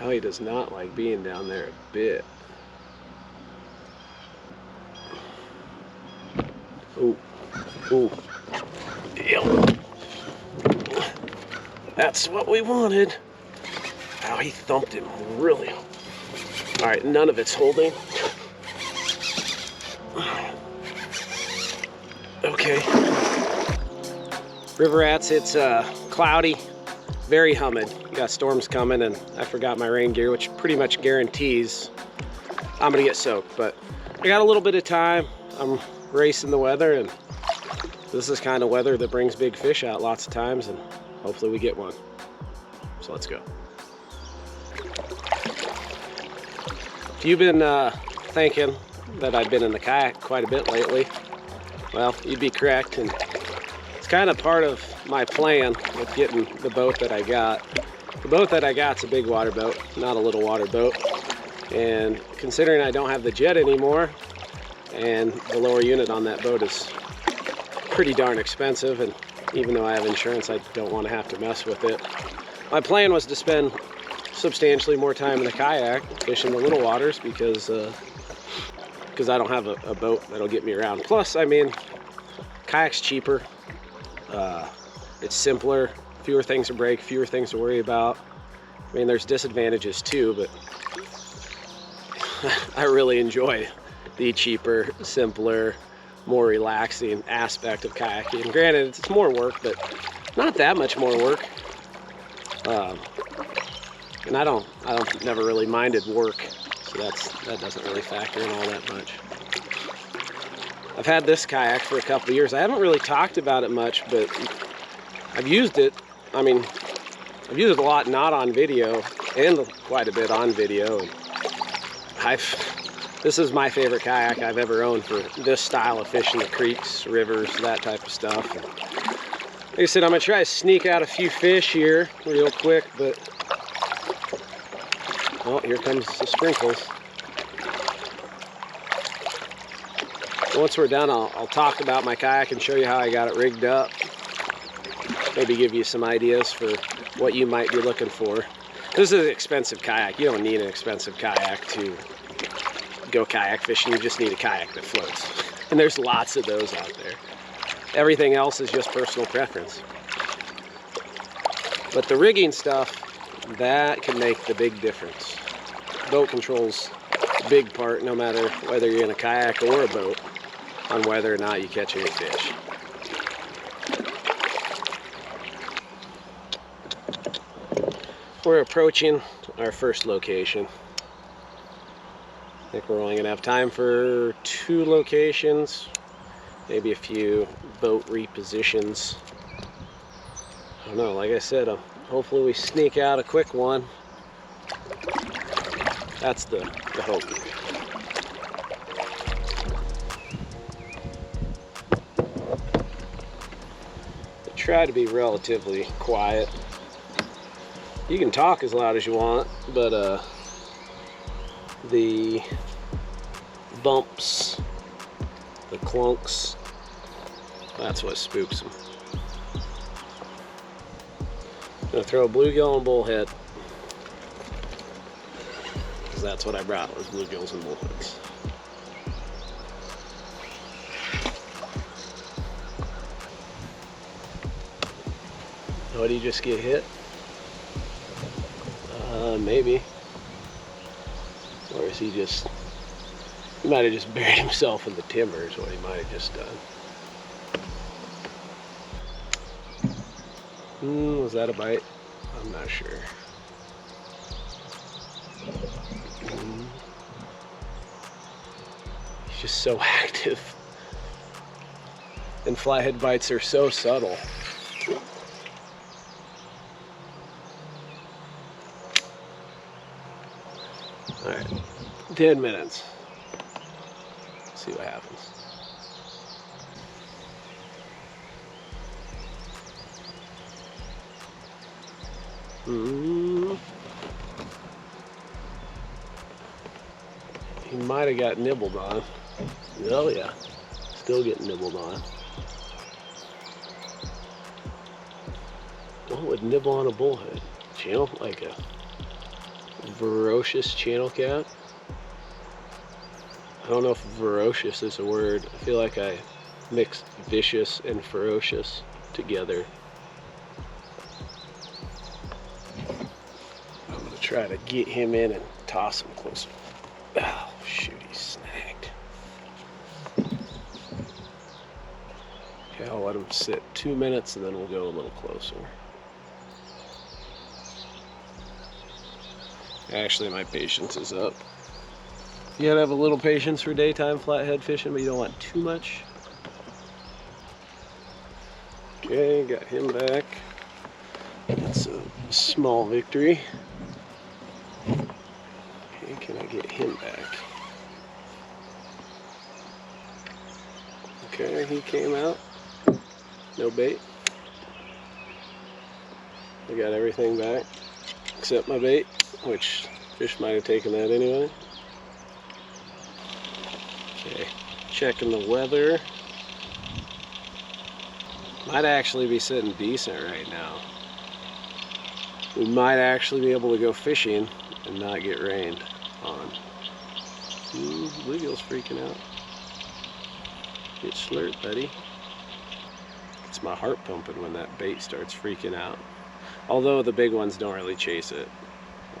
Oh, he does not like being down there a bit. Ooh, ooh. Ew. That's what we wanted. Ow, he thumped him really. All right, none of it's holding. Okay. River rats, it's cloudy, very humid. Got storms coming, and I forgot my rain gear, which pretty much guarantees I'm gonna get soaked. But I got a little bit of time. I'm racing the weather, and this is kind of weather that brings big fish out lots of times, and hopefully we get one. So let's go. If you've been thinking that I've been in the kayak quite a bit lately, well, you'd be correct, and it's kind of part of my plan with getting the boat that I got. The boat that I got's a big water boat, not a little water boat. And considering I don't have the jet anymore, and the lower unit on that boat is pretty darn expensive, and even though I have insurance, I don't want to have to mess with it. My plan was to spend substantially more time in the kayak, fishing the little waters, because I don't have a boat that'll get me around. Plus, I mean, kayak's cheaper, it's simpler, fewer things to break, fewer things to worry about. I mean, there's disadvantages too, but I really enjoy the cheaper, simpler, more relaxing aspect of kayaking. Granted, it's more work, but not that much more work. And I never really minded work, so that doesn't really factor in all that much. I've had this kayak for a couple of years. I haven't really talked about it much, but I've used it. I mean, I've used it a lot not on video, and quite a bit on video. And this is my favorite kayak I've ever owned for this style of fishing, the creeks, rivers, that type of stuff. And like I said, I'm gonna try to sneak out a few fish here real quick, but oh, here comes the sprinkles. Once we're done, I'll talk about my kayak and show you how I got it rigged up. Maybe give you some ideas for what you might be looking for. This is an expensive kayak. You don't need an expensive kayak to go kayak fishing. You just need a kayak that floats. And there's lots of those out there. Everything else is just personal preference. But the rigging stuff, that can make the big difference. Boat control's a big part, no matter whether you're in a kayak or a boat, on whether or not you catch any fish. We're approaching our first location. I think we're only gonna have time for 2 locations, maybe a few boat repositions. I don't know, like I said, hopefully we sneak out a quick one. That's the hope. I try to be relatively quiet. You can talk as loud as you want, but the bumps, the clunks, that's what spooks them. I'm gonna throw a bluegill and bullhead, because that's what I brought, was bluegills and bullheads. Oh, did he just get hit? Maybe. Or is he might have just buried himself in the timber is what he might have just done. Was that a bite? I'm not sure. He's just so active. And flathead bites are so subtle. All right, 10 minutes. Let's see what happens. He might have got nibbled on. Oh yeah, still getting nibbled on. What would nibble on a bullhead? You know, like a ferocious channel cat. I don't know if ferocious is a word. I feel like I mixed vicious and ferocious together. I'm gonna try to get him in and toss him closer. Oh shoot, he's snagged. Okay, I'll let him sit 2 minutes and then we'll go a little closer. Actually, my patience is up. You gotta have a little patience for daytime flathead fishing, but you don't want too much. Okay, got him back. That's a small victory. Okay, can I get him back? Okay, he came out. No bait. I got everything back except my bait, which fish might have taken that anyway. Okay, checking the weather. Might actually be sitting decent right now. We might actually be able to go fishing and not get rained on. Ooh, bluegill's freaking out. Get slurped, buddy. It's my heart pumping when that bait starts freaking out. Although the big ones don't really chase it.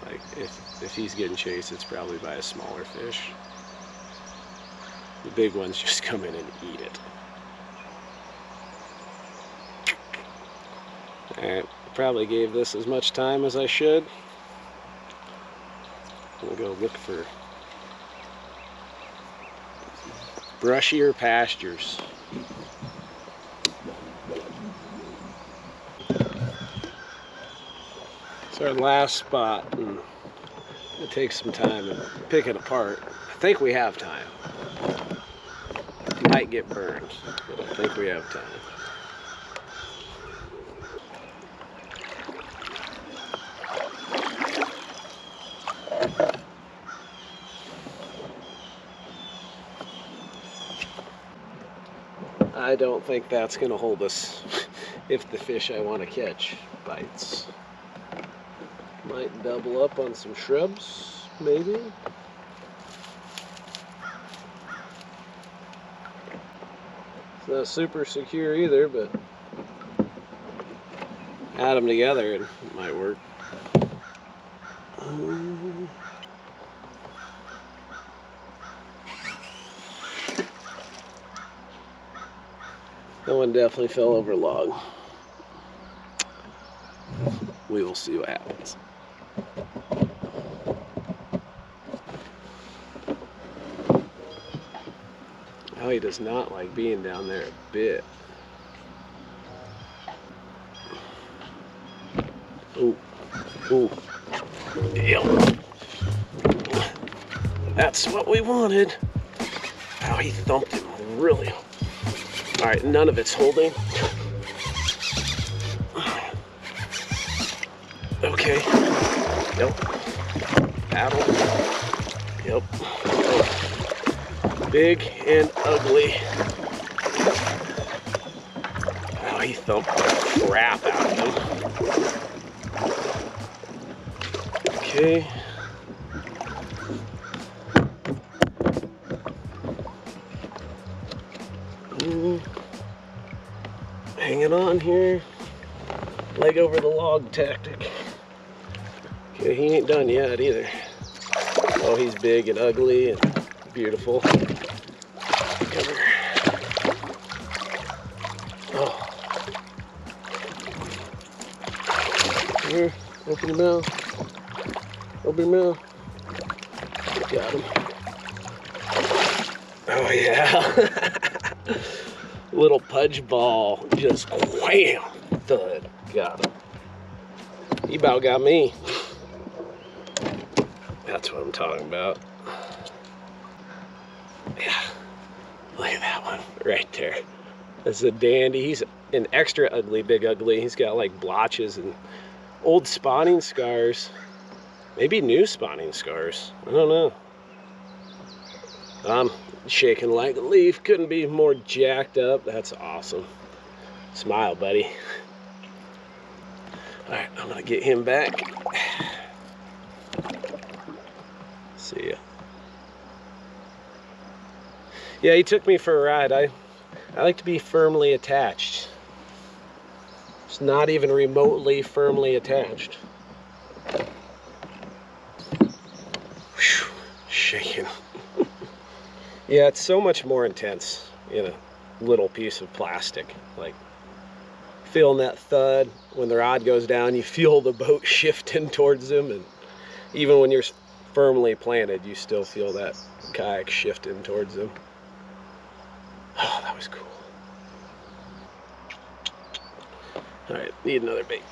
Like if he's getting chased, it's probably by a smaller fish. The big ones just come in and eat it. Alright, probably gave this as much time as I should. We'll go look for brushier pastures. It's our last spot, and it takes some time to pick it apart. I think we have time. Might get burned, but I think we have time. I don't think that's going to hold us if the fish I want to catch bites. Might double up on some shrubs, maybe. It's not super secure either, but add them together and it might work. That one definitely fell over log. We will see what happens. Oh, he does not like being down there a bit. Ooh, ooh, yep. That's what we wanted. Oh, he thumped him really. All right, none of it's holding. Okay. Yep. Paddle. Yep. Oh. Big and ugly. Oh, he thumped the crap out of him. Okay. Hanging on here. Leg over the log tactic. Okay, he ain't done yet either. Oh, he's big and ugly and beautiful. Come here. Oh. Come here. Open your mouth. Open your mouth. Got him. Oh yeah. Little pudge ball. Just wham. Thud. Got him. He about got me. That's what I'm talking about. Yeah. Look at that one right there. That's a dandy. He's an extra ugly, big ugly. He's got like blotches and old spawning scars. Maybe new spawning scars. I don't know. I'm shaking like a leaf. Couldn't be more jacked up. That's awesome. Smile, buddy. All right, I'm gonna get him back. See ya. Yeah, he took me for a ride. I like to be firmly attached. It's not even remotely firmly attached. Whew, shaking. Yeah, it's so much more intense in a little piece of plastic. Like feeling that thud when the rod goes down, you feel the boat shifting towards them, and even when you're firmly planted, you still feel that kayak shifting towards them. Oh, that was cool. All right, need another bait.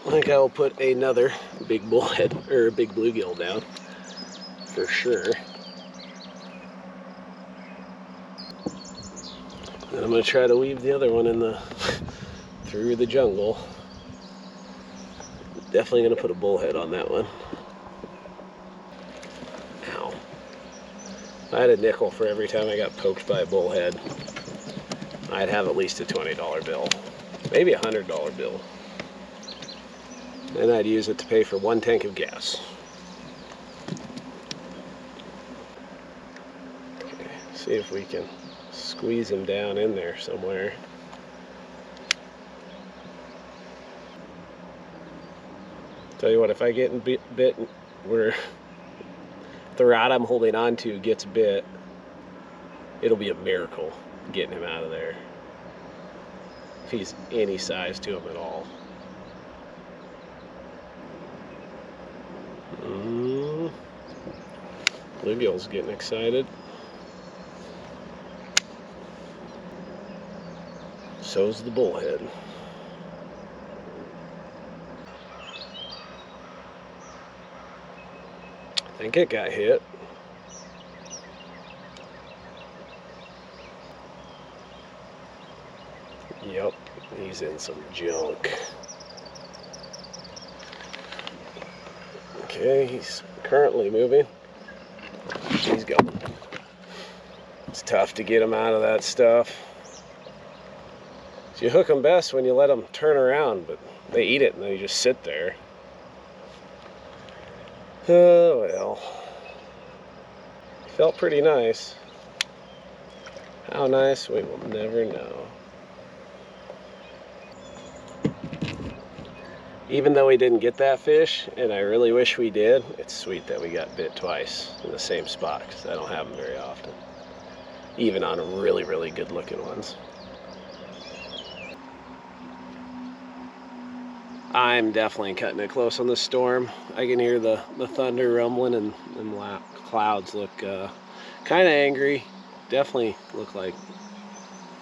I think I will put another big bullhead or a big bluegill down for sure. And I'm gonna try to weave the other one in the through the jungle. Definitely gonna put a bullhead on that one. Ow. If I had a nickel for every time I got poked by a bullhead, I'd have at least a $20 bill, maybe a $100 bill. And I'd use it to pay for 1 tank of gas. Okay, see if we can squeeze him down in there somewhere. Tell you what, if I get bit where the rod I'm holding on to gets bit, it'll be a miracle getting him out of there. If he's any size to him at all. Bluegill's getting excited. So's the bullhead. I think it got hit. Yep, he's in some junk. Okay, he's currently moving. He's going. It's tough to get him out of that stuff. So you hook them best when you let them turn around, but they eat it and then you just sit there. Oh well. Felt pretty nice. How nice, we will never know. Even though we didn't get that fish, and I really wish we did, it's sweet that we got bit twice in the same spot, because I don't have them very often. Even on really, really good looking ones. I'm definitely cutting it close on the storm. I can hear the thunder rumbling, and the clouds look kind of angry. Definitely look like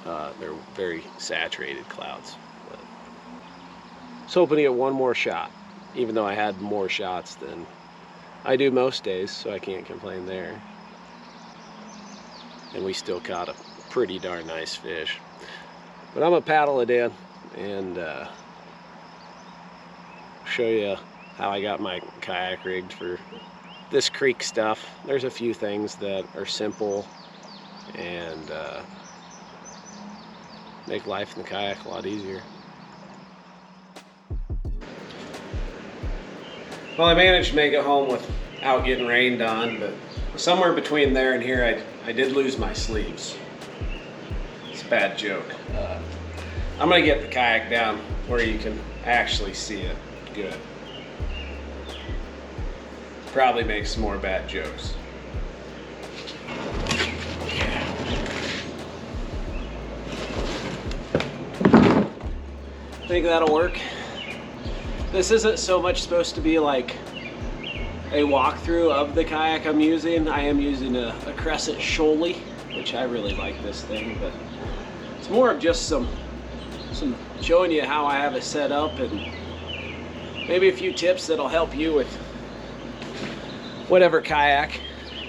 they're very saturated clouds. But I was hoping to get one more shot, even though I had more shots than I do most days, so I can't complain there. And we still caught a pretty darn nice fish. But I'm gonna paddle it in and show you how I got my kayak rigged for this creek stuff. There's a few things that are simple and make life in the kayak a lot easier. Well, I managed to make it home without getting rained on, but somewhere between there and here I did lose my sleeves. It's a bad joke. I'm gonna get the kayak down where you can actually see it good. Probably make some more bad jokes. I think that'll work. This isn't so much supposed to be like a walkthrough of the kayak I'm using. I am using a Crescent Shoaly, which I really like this thing, but it's more of just some showing you how I have it set up and maybe a few tips that'll help you with whatever kayak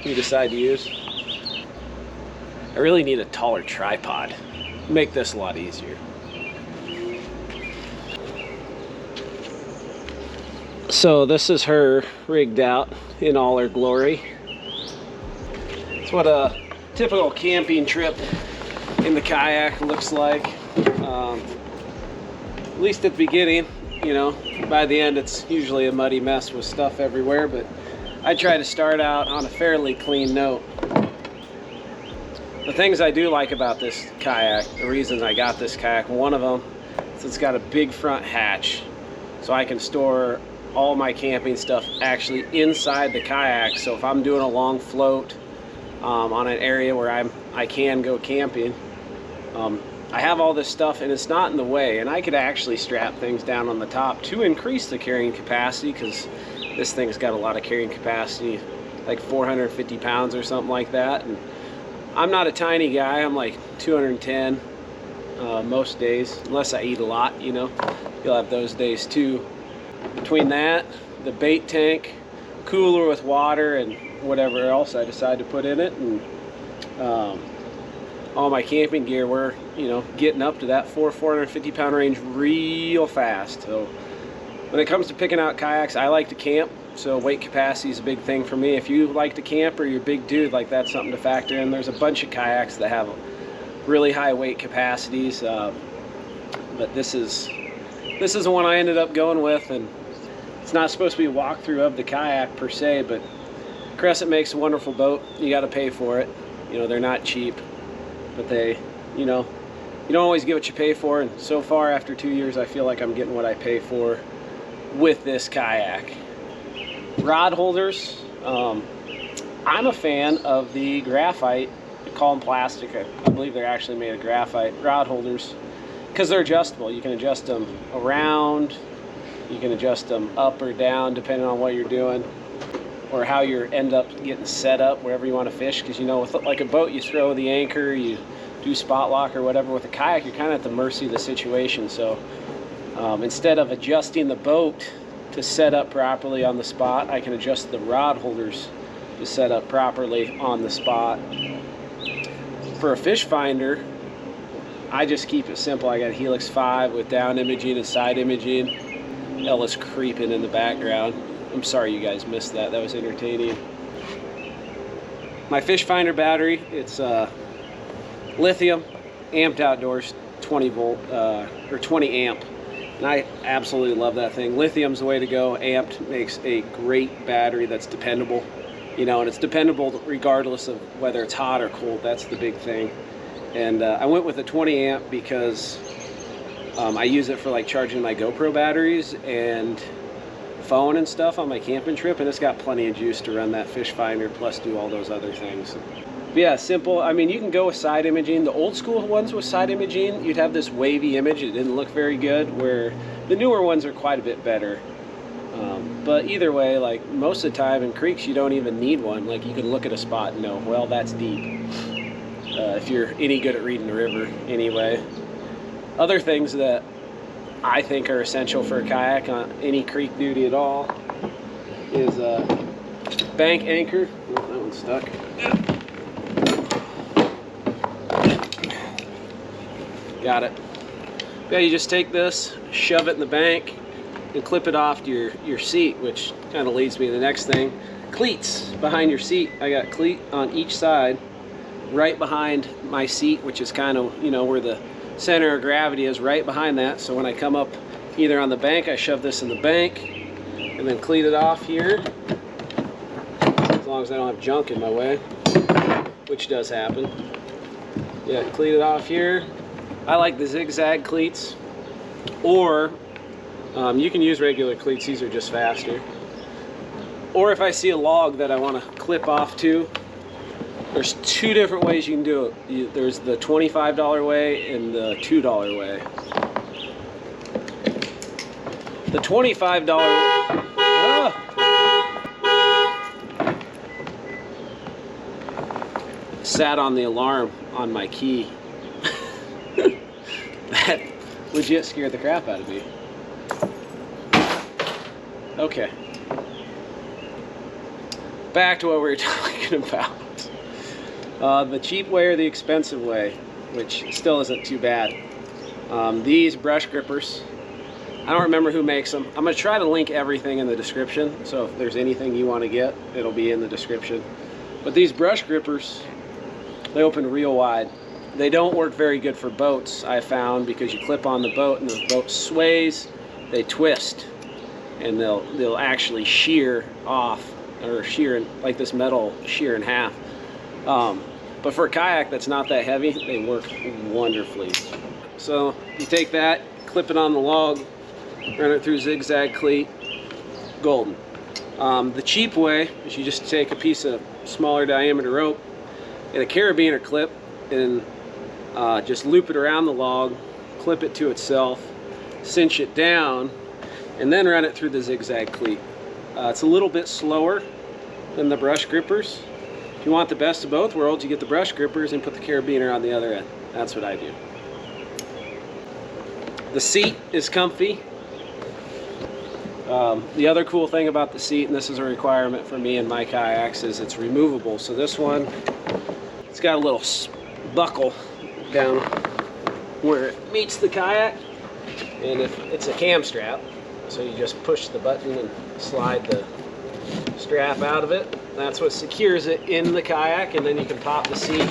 you decide to use. I really need a taller tripod. Make this a lot easier. So this is her rigged out in all her glory. It's what a typical camping trip in the kayak looks like. At least at the beginning. you know. By the end, it's usually a muddy mess with stuff everywhere, but I try to start out on a fairly clean note. The things I do like about this kayak, the reasons I got this kayak, one of them is it's got a big front hatch, so I can store all my camping stuff actually inside the kayak. So if I'm doing a long float on an area where I can go camping, I have all this stuff and it's not in the way, and I could actually strap things down on the top to increase the carrying capacity, because this thing's got a lot of carrying capacity, like 450 pounds or something like that. And I'm not a tiny guy. I'm like 210 most days, unless I eat a lot, you know. You'll have those days too. Between that, the bait tank, cooler with water, and whatever else I decide to put in it, and all my camping gear, we're, you know, getting up to that 450 pound range real fast. So when it comes to picking out kayaks, I like to camp, so weight capacity is a big thing for me. If you like to camp or you're a big dude, like, that's something to factor in. There's a bunch of kayaks that have really high weight capacities, but this is the one I ended up going with. And it's not supposed to be a walkthrough of the kayak per se, but Crescent makes a wonderful boat. You got to pay for it. You know, they're not cheap, but they, you know, you don't always get what you pay for. And so far, after 2 years, I feel like I'm getting what I pay for with this kayak. Rod holders, I'm a fan of the graphite, I call them plastic, I believe they're actually made of graphite rod holders, because they're adjustable. You can adjust them around, you can adjust them up or down depending on what you're doing, or how you end up getting set up wherever you want to fish. Because, you know, with like a boat, you throw the anchor, you do spot lock or whatever. With a kayak, you're kind of at the mercy of the situation. So instead of adjusting the boat to set up properly on the spot, I can adjust the rod holders to set up properly on the spot. For a fish finder, I just keep it simple. I got a Helix 5 with down imaging and side imaging. Ella's creeping in the background. I'm sorry you guys missed that. That was entertaining. My fish finder battery, it's lithium, amped outdoors, 20 volt or 20 amp. And I absolutely love that thing. Lithium's the way to go. Amped makes a great battery that's dependable. You know, and it's dependable regardless of whether it's hot or cold. That's the big thing. And I went with a 20 amp because I use it for like charging my GoPro batteries and phone and stuff on my camping trip, and it's got plenty of juice to run that fish finder plus do all those other things. But yeah, simple. I mean, you can go with side imaging. The old school ones with side imaging, you'd have this wavy image. It didn't look very good, where the newer ones are quite a bit better. But either way, like, most of the time in creeks you don't even need one. Like, you can look at a spot and know, well, that's deep, if you're any good at reading the river anyway. Other things that I think are essential for a kayak on any creek duty at all is a bank anchor. Oh, that one's stuck. Got it. Yeah, you just take this, shove it in the bank, and clip it off to your seat, which kind of leads me to the next thing. Cleats behind your seat. I got cleat on each side, right behind my seat, which is kind of, you know, where the center of gravity is, right behind that. So when I come up either on the bank, I shove this in the bank and then cleat it off here, as long as I don't have junk in my way, which does happen. Yeah, cleat it off here. I like the zigzag cleats, or you can use regular cleats. These are just faster. Or if I see a log that I want to clip off to, there's two different ways you can do it. There's the $25 way and the $2 way. The $25 sat on the alarm on my key. That legit scared the crap out of me. Okay. Back to what we were talking about. The cheap way or the expensive way, which still isn't too bad. These brush grippers, I don't remember who makes them. I'm going to try to link everything in the description, so if there's anything you want to get, it'll be in the description. But these brush grippers, they open real wide. They don't work very good for boats, I found, because you clip on the boat and the boat sways they twist, and they'll actually shear off, or shear like this metal shear in half. But for a kayak that's not that heavy, they work wonderfully. So you take that, clip it on the log, run it through zigzag cleat, golden. The cheap way is you just take a piece of smaller diameter rope and a carabiner clip and just loop it around the log, clip it to itself, cinch it down, and then run it through the zigzag cleat. It's a little bit slower than the brush grippers. If you want the best of both worlds, you get the brush grippers and put the carabiner on the other end. That's what I do. The seat is comfy. The other cool thing about the seat, and this is a requirement for me and my kayaks, is it's removable. So this one, it's got a little buckle down where it meets the kayak, and if it's a cam strap, so you just push the button and slide the strap out of it. That's what secures it in the kayak, and then you can pop the seat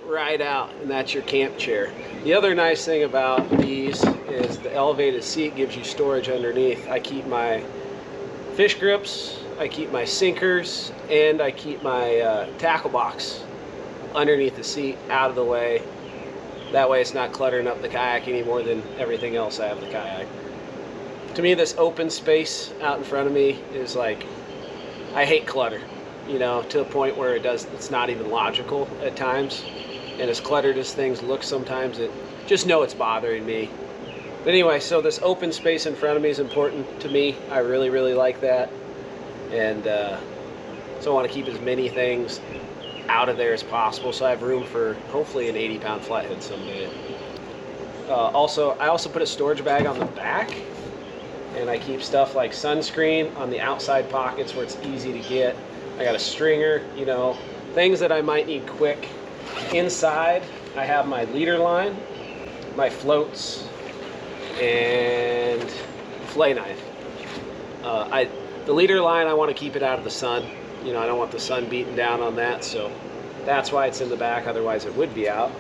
right out, and that's your camp chair. The other nice thing about these is the elevated seat gives you storage underneath. I keep my fish grips, I keep my sinkers, and I keep my tackle box underneath the seat, out of the way. That way it's not cluttering up the kayak any more than everything else I have in the kayak. To me, this open space out in front of me is like, I hate clutter, you know, to a point where it's not even logical at times. And as cluttered as things look sometimes, just know it's bothering me. But anyway, so this open space in front of me is important to me. I really, really like that. And so I want to keep as many things out of there as possible, so I have room for hopefully an 80-pound flathead someday. I also put a storage bag on the back, and I keep stuff like sunscreen on the outside pockets where it's easy to get. I got a stringer, you know, things that I might need quick. Inside, I have my leader line, my floats, and fillet knife. The leader line, I want to keep it out of the sun. You know, I don't want the sun beating down on that, so that's why it's in the back, otherwise it would be out.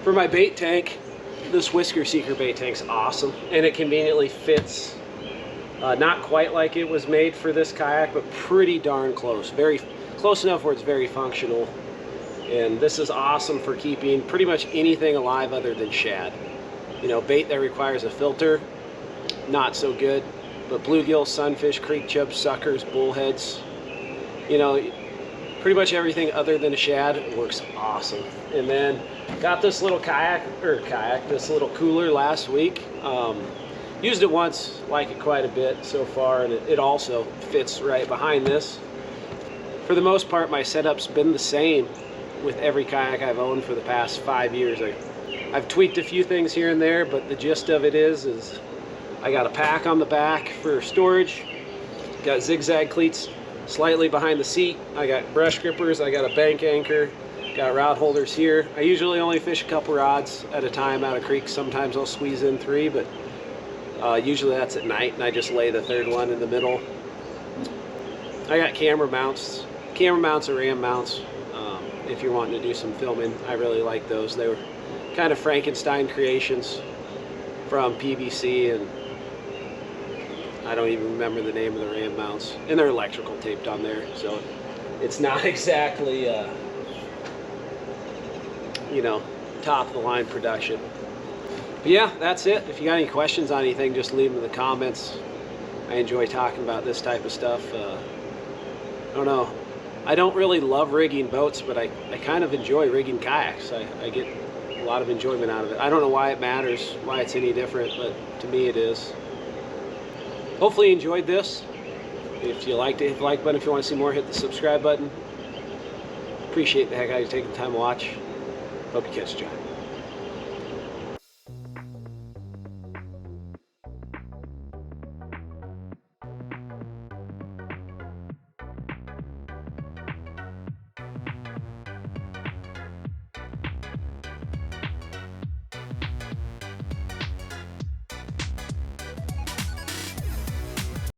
For my bait tank, this Whisker Seeker bait tank's awesome, and it conveniently fits, not quite like it was made for this kayak, but pretty darn close. Very close enough where it's very functional. And this is awesome for keeping pretty much anything alive other than shad. You know, bait that requires a filter, not so good. But bluegill, sunfish, creek chubs, suckers, bullheads, you know, pretty much everything other than a shad works awesome. And then got this little this little cooler last week. Used it once, like it quite a bit so far, and it also fits right behind this. For the most part, my setup's been the same with every kayak I've owned for the past 5 years. I've tweaked a few things here and there, but the gist of it is I got a pack on the back for storage, got zigzag cleats slightly behind the seat, I got brush grippers, I got a bank anchor, got rod holders here. I usually only fish a couple rods at a time out of creeks. Sometimes I'll squeeze in 3, but usually that's at night, and I just lay the third one in the middle. I got camera mounts or ram mounts. If you're wanting to do some filming, I really like those. They were kind of Frankenstein creations from PVC, and I don't even remember the name of the ram mounts. And they're electrical taped on there, so it's not exactly, you know, top of the line production. But yeah, that's it. If you got any questions on anything, just leave them in the comments. I enjoy talking about this type of stuff. I don't know. I don't really love rigging boats, but I kind of enjoy rigging kayaks. I get a lot of enjoyment out of it. I don't know why it matters, why it's any different, but to me it is. Hopefully you enjoyed this. If you liked it, hit the like button. If you want to see more, hit the subscribe button. Appreciate the heck out of you taking the time to watch. Hope you catch a giant.